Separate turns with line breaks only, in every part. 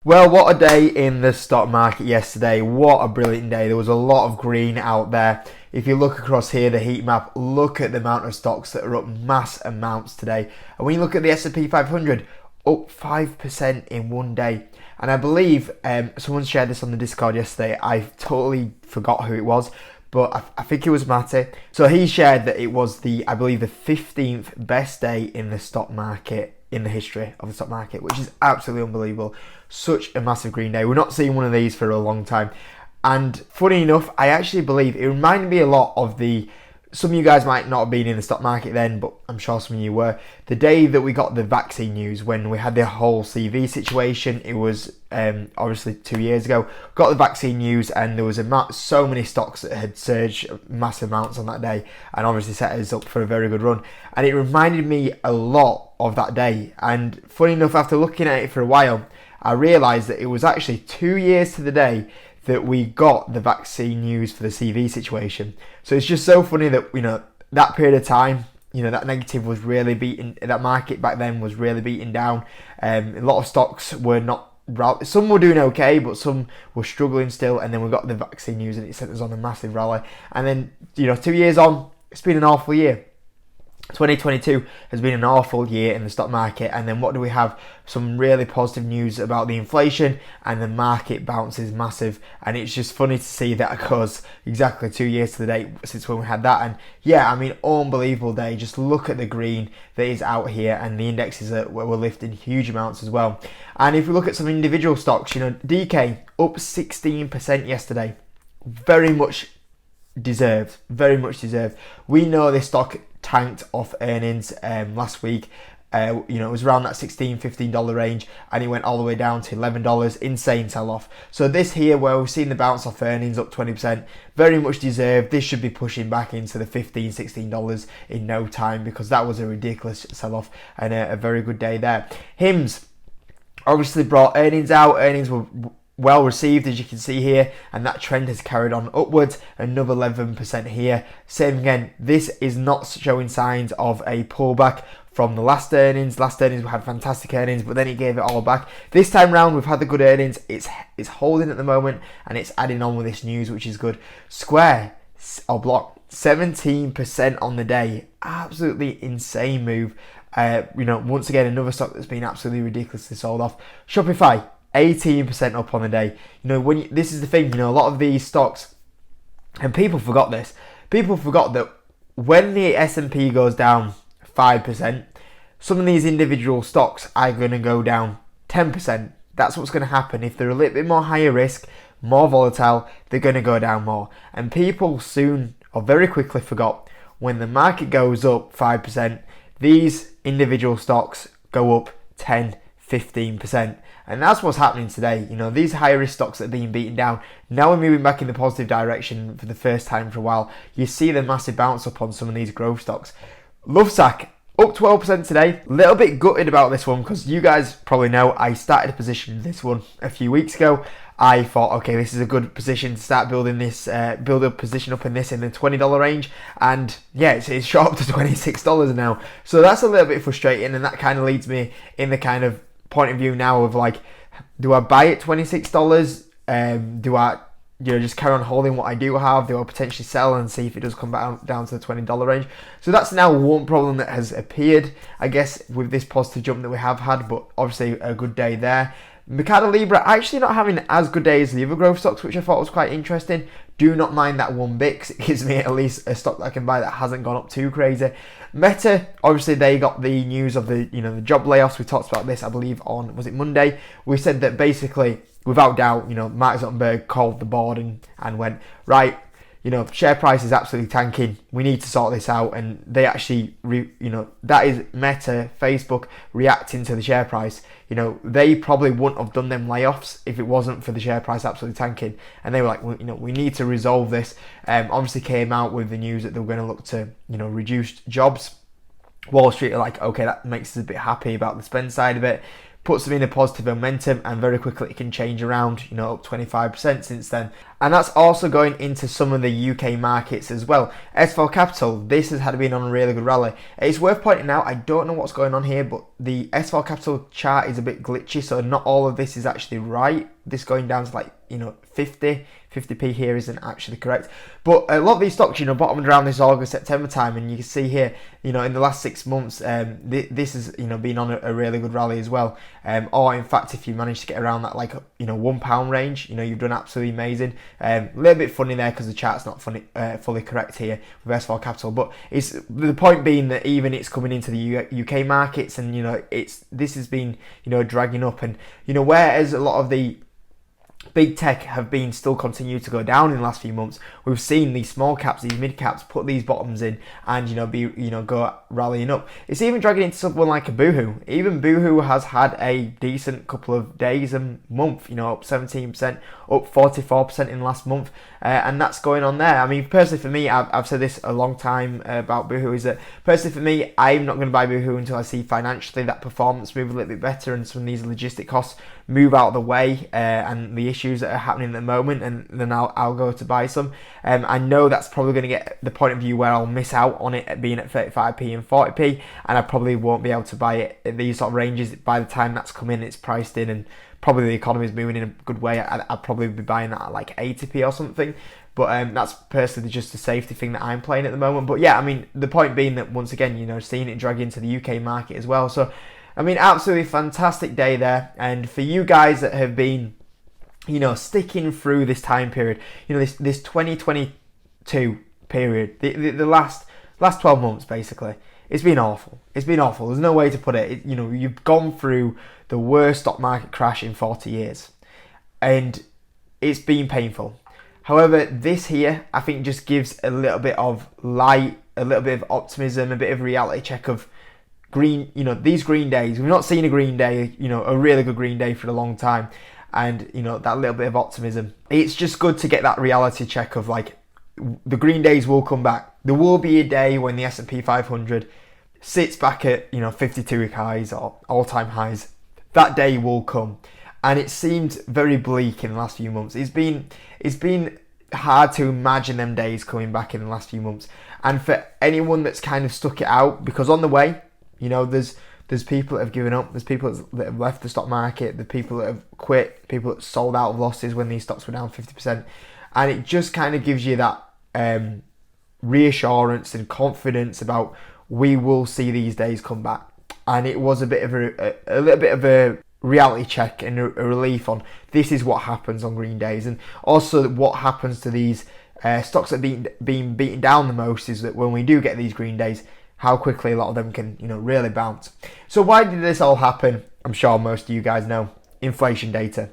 Well, what a day in the stock market yesterday. What a brilliant day. There was a lot of green out there. If you look across here, the heat map, look at the amount of stocks that are up mass amounts today. And when you look at the S&P 500, up 5% in one day. And I believe someone shared this on the Discord yesterday. I totally forgot who it was, but I think it was Matty. So he shared that it was I believe the 15th best day in the stock market, in the history of the stock market, which is absolutely unbelievable. Such a massive green day. We're not seeing one of these for a long time. And funny enough, I actually believe it reminded me a lot of some of you guys might not have been in the stock market then, but I'm sure some of you were. The day that we got the vaccine news, when we had the whole CV situation, it was obviously 2 years ago. Got the vaccine news, and there was so many stocks that had surged massive amounts on that day, and obviously set us up for a very good run. And it reminded me a lot of that day. And funny enough, after looking at it for a while, I realised that it was actually 2 years to the day that we got the vaccine news for the CV situation. So it's just so funny that, that period of time, that negative was really beaten, that market back then was really beaten down. A lot of stocks were not, some were doing okay, but some were struggling still. And then we got the vaccine news and it sent us on a massive rally. And then, 2 years on, it's been an awful year. 2022 has been an awful year in the stock market, and then what do we have? Some really positive news about the inflation, and the market bounces massive. And it's just funny to see that it goes exactly 2 years to the date since when we had that. And yeah, unbelievable day. Just look at the green that is out here, and the indexes were lifting huge amounts as well. And if we look at some individual stocks, DK up 16% yesterday. Very much deserved. We know this stock tanked off earnings last week. It was around that $16-15 range, and it went all the way down to $11. Insane sell-off. So this here, where we've seen the bounce off earnings up 20%, very much deserved. This should be pushing back into the $15-16 in no time, because that was a ridiculous sell-off, and a very good day there. HIMS obviously brought earnings out. Earnings were well received, as you can see here, and that trend has carried on upwards. Another 11% here. Same again, this is not showing signs of a pullback from the last earnings. We had fantastic earnings, but then it gave it all back. This time round, we've had the good earnings. It's holding at the moment, and it's adding on with this news, which is good. Square or Block 17% on the day. Absolutely insane move. Once again, another stock that's been absolutely ridiculously sold off. Shopify 18% up on the day. This is the thing, a lot of these stocks, and people forgot this. People forgot that when the S&P goes down 5%, some of these individual stocks are going to go down 10%. That's what's going to happen. If they're a little bit more higher risk, more volatile, they're going to go down more. And people soon, or very quickly, forgot when the market goes up 5%, these individual stocks go up 10-15%. And that's what's happening today. These higher risk stocks that are being beaten down, now we're moving back in the positive direction for the first time for a while. You see the massive bounce up on some of these growth stocks. Lovesac up 12% today. Little bit gutted about this one, because you guys probably know I started a position in this one a few weeks ago. I thought, okay, this is a good position to start building this, build a position up in this in the $20 range. And yeah, it's shot up to $26 now. So that's a little bit frustrating, and that kind of leads me in the kind of point of view now of like, do I buy at $26? Do I just carry on holding what I do have? Do I potentially sell and see if it does come back down to the $20 range? So that's now one problem that has appeared, I guess, with this positive jump that we have had, but obviously a good day there. Mercado Libre actually not having as good days as the other growth stocks, which I thought was quite interesting. Do not mind that one bit, 'cause it gives me at least a stock that I can buy that hasn't gone up too crazy. Meta, obviously they got the news of the job layoffs. We talked about this, I believe, on, was it Monday? We said that basically, without doubt, Mark Zuckerberg called the board and went, right, share price is absolutely tanking. We need to sort this out. And they actually, that is Meta, Facebook reacting to the share price. They probably wouldn't have done them layoffs if it wasn't for the share price absolutely tanking. And they were like, we need to resolve this. Obviously came out with the news that they were going to look to, reduce jobs. Wall Street are like, okay, that makes us a bit happy about the spend side of it. puts them in a positive momentum, and very quickly it can change around, up 25% since then. And that's also going into some of the UK markets as well. SFL Capital, this has been on a really good rally. It's worth pointing out, I don't know what's going on here, but the SFL Capital chart is a bit glitchy, so not all of this is actually right. This going down to like, 50p here isn't actually correct. But a lot of these stocks, bottomed around this August, September time, and you can see here, in the last 6 months, this has, been on a really good rally as well. Or in fact, if you manage to get around that like, £1 range, you've done absolutely amazing. A little bit funny there because the chart's not fully correct here with SFL Capital, but it's the point being that even it's coming into the UK markets, and this has been dragging up, and whereas a lot of the big tech have been still continue to go down in the last few months, we've seen these small caps, these mid caps put these bottoms in and go rallying up. It's even dragging into someone like a Boohoo. Even Boohoo has had a decent couple of days and month, up 17%, up 44% in the last month, and that's going on there. I mean, personally for me, I've said this a long time about Boohoo, is that personally for me, I'm not going to buy Boohoo until I see financially that performance move a little bit better and some of these logistic costs move out of the way, and the issues that are happening at the moment, and then I'll go to buy some. I know that's probably going to get the point of view where I'll miss out on it being at 35p and 40p, and I probably won't be able to buy it at these sort of ranges by the time that's come in, it's priced in, and probably the economy is moving in a good way. I'd probably be buying that at like 80p or something. But that's personally just a safety thing that I'm playing at the moment. But yeah, I mean, the point being that once again, seeing it drag into the UK market as well. So, I mean, absolutely fantastic day there. And for you guys that have been, sticking through this time period, this 2022 period, the last 12 months basically, it's been awful. It's been awful. There's no way to put it. You've gone through the worst stock market crash in 40 years. And it's been painful. However, this here, I think, just gives a little bit of light, a little bit of optimism, a bit of reality check of green, these green days. We've not seen a green day, a really good green day for a long time. And, that little bit of optimism. It's just good to get that reality check of like, the green days will come back. There will be a day when the S&P 500 sits back at, 52-week highs or all-time highs. That day will come. And it seemed very bleak in the last few months. It's been hard to imagine them days coming back in the last few months. And for anyone that's kind of stuck it out, because on the way, there's people that have given up, there's people that have left the stock market, the people that have quit, people that sold out of losses when these stocks were down 50%. And it just kind of gives you that reassurance and confidence about we will see these days come back. And it was a bit of a little bit of a reality check and a relief on this is what happens on green days, and also what happens to these stocks that are being beaten down the most is that when we do get these green days, how quickly a lot of them can really bounce. So why did this all happen? I'm sure most of you guys know. Inflation data.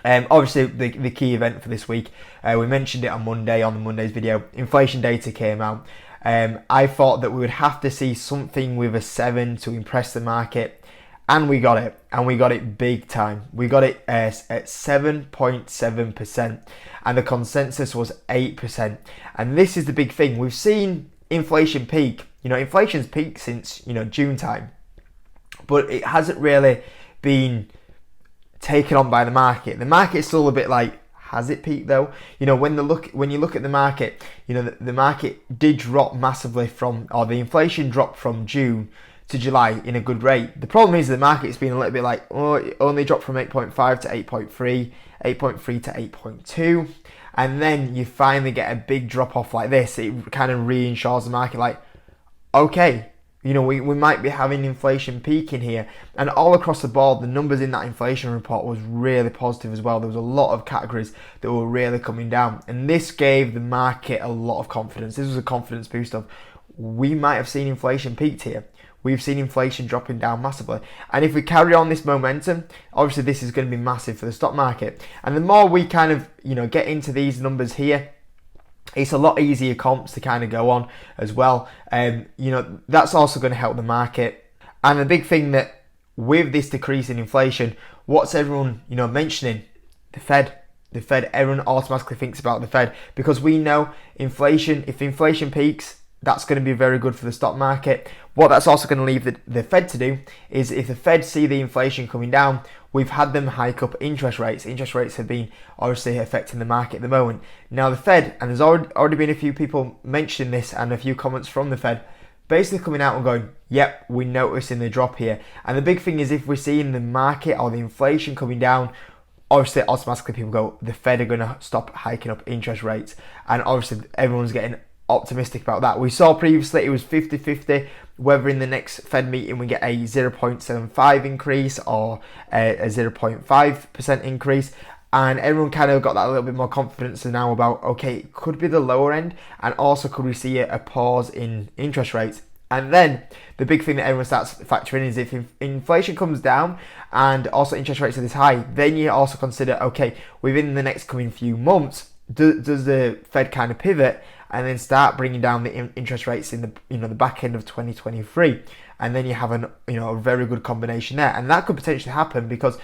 Obviously the key event for this week, we mentioned it on Monday on the Monday's video. Inflation data came out. I thought that we would have to see something with a 7 to impress the market. And we got it, and we got it big time. We got it at 7.7%, and the consensus was 8%. And this is the big thing. We've seen inflation peak. Inflation's peaked since, June time, but it hasn't really been taken on by the market. The market's still a bit like, has it peaked though? When you look at the market, the market did drop massively the inflation dropped from June to July in a good rate. The problem is the market's been a little bit like, it only dropped from 8.5 to 8.3, 8.3 to 8.2, and then you finally get a big drop off like this. It kind of reinsures the market like, okay, we might be having inflation peaking here. And all across the board, the numbers in that inflation report was really positive as well. There was a lot of categories that were really coming down, and this gave the market a lot of confidence. This was a confidence boost of, we might have seen inflation peaked here. We've seen inflation dropping down massively. And if we carry on this momentum, obviously this is going to be massive for the stock market. And the more we kind of, get into these numbers here, it's a lot easier comps to kind of go on as well. That's also going to help the market. And the big thing that with this decrease in inflation, what's everyone, mentioning? The Fed. The Fed, everyone automatically thinks about the Fed, because we know if inflation peaks, that's going to be very good for the stock market. What that's also going to leave the Fed to do is, if the Fed see the inflation coming down, we've had them hike up interest rates. Interest rates have been obviously affecting the market at the moment. Now the Fed, and there's already been a few people mentioning this and a few comments from the Fed, basically coming out and going, yep, we're noticing the drop here. And the big thing is, if we're seeing the market or the inflation coming down, obviously automatically people go, the Fed are going to stop hiking up interest rates. And obviously everyone's getting optimistic about that. We saw previously it was 50-50 whether in the next Fed meeting we get a 0.75 increase or a 0.5% increase. And everyone kind of got that a little bit more confidence now about, okay, it could be the lower end, and also could we see a pause in interest rates. And then the big thing that everyone starts factoring is, if inflation comes down and also interest rates are this high, then you also consider, okay, within the next coming few months, does the Fed kind of pivot and then start bringing down the interest rates in the back end of 2023, and then you have a very good combination there. And that could potentially happen, because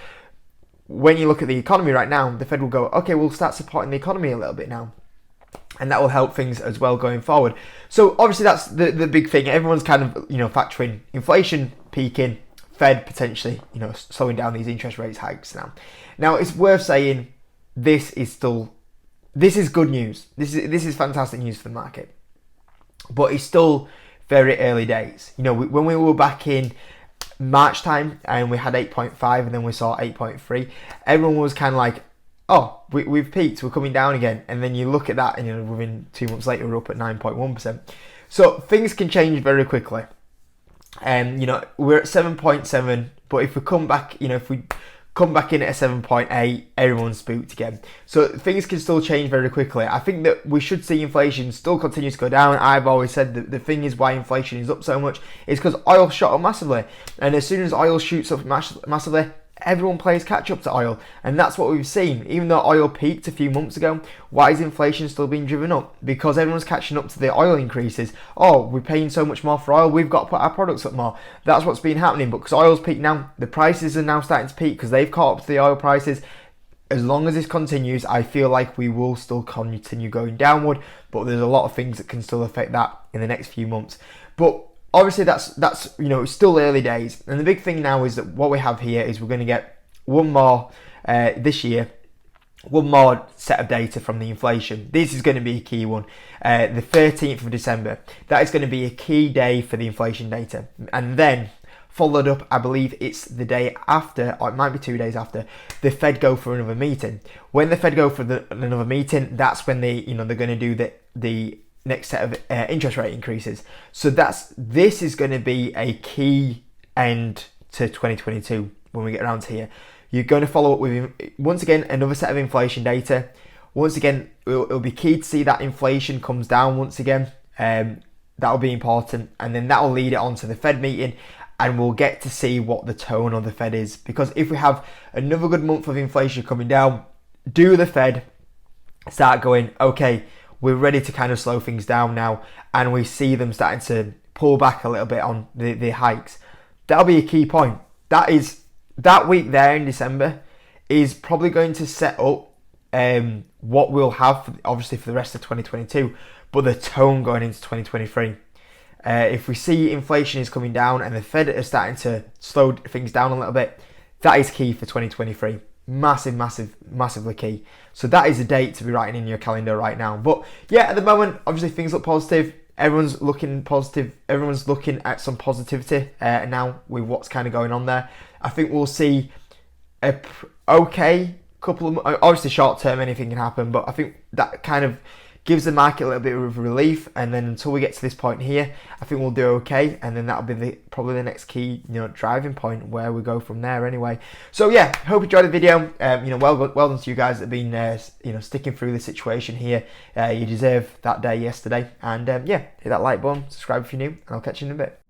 when you look at the economy right now, the Fed will go, okay, we'll start supporting the economy a little bit now. And that will help things as well going forward. So obviously that's the big thing. Everyone's kind of, factoring inflation peaking, Fed potentially, slowing down these interest rates hikes now. Now it's worth saying, this is good news. This is fantastic news for the market. But it's still very early days. When we were back in March time and we had 8.5 and then we saw 8.3, everyone was kind of like, oh, we've peaked, we're coming down again. And then you look at that and within 2 months later we're up at 9.1%. So things can change very quickly. And we're at 7.7, but if we come back, if we come back in at a 7.8, everyone's spooked again. So things can still change very quickly. I think that we should see inflation still continue to go down. I've always said that the thing is why inflation is up so much is because oil shot up massively. And as soon as oil shoots up massively, everyone plays catch up to oil. And that's what we've seen. Even though oil peaked a few months ago, why is inflation still being driven up? Because everyone's catching up to the oil increases. Oh, we're paying so much more for oil, we've got to put our products up more. That's what's been happening. But because oil's peaked now, the prices are now starting to peak because they've caught up to the oil prices. As long as this continues, I feel like we will still continue going downward. But there's a lot of things that can still affect that in the next few months. But obviously that's it's still early days, and the big thing now is that what we have here is we're going to get one more this year, one more set of data from the inflation. This is going to be a key one, the 13th of December. That is going to be a key day for the inflation data, and then followed up, I believe it's the day after, or it might be 2 days after, the Fed go for another meeting. When the Fed go for another meeting, that's when they're going to do the next set of interest rate increases. So this is going to be a key end to 2022 when we get around to here. You're going to follow up with, once again, another set of inflation data. Once again, it'll be key to see that inflation comes down once again. That'll be important. And then that'll lead it on to the Fed meeting, and we'll get to see what the tone of the Fed is. Because if we have another good month of inflation coming down, do the Fed start going, okay, we're ready to kind of slow things down now, and we see them starting to pull back a little bit on the hikes, that'll be a key point. That week there in December is probably going to set up what we'll have, obviously, for the rest of 2022, but the tone going into 2023. If we see inflation is coming down and the Fed is starting to slow things down a little bit, that is key for 2023. Massively key. So that is a date to be writing in your calendar right now. But yeah, at the moment, obviously things look positive. Everyone's looking positive. Everyone's looking at some positivity now with what's kind of going on there. I think we'll see a okay couple of, obviously short term anything can happen, but I think that kind of gives the market a little bit of relief. And then until we get to this point here, I think we'll do okay, and then that'll be probably the next key driving point where we go from there anyway. So yeah, hope you enjoyed the video. Well done to you guys that have been sticking through the situation here. You deserve that day yesterday, and yeah, hit that like button, subscribe if you're new, and I'll catch you in a bit.